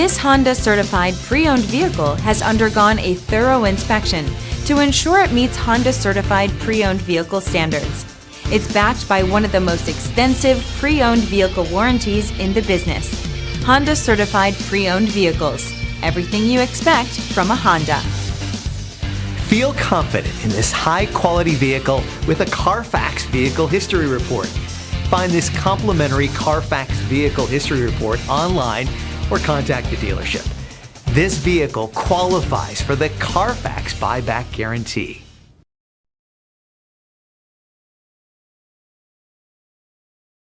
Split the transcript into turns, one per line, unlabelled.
This Honda certified pre-owned vehicle has undergone a thorough inspection to ensure it meets Honda certified pre-owned vehicle standards. It's backed by one of the most extensive pre-owned vehicle warranties in the business. Honda certified pre-owned vehicles. Everything you expect from a Honda.
Feel confident in this high-quality vehicle with a Carfax Vehicle History Report. Find this complimentary Carfax Vehicle History Report online or contact the dealership. This vehicle qualifies for the Carfax Buyback Guarantee.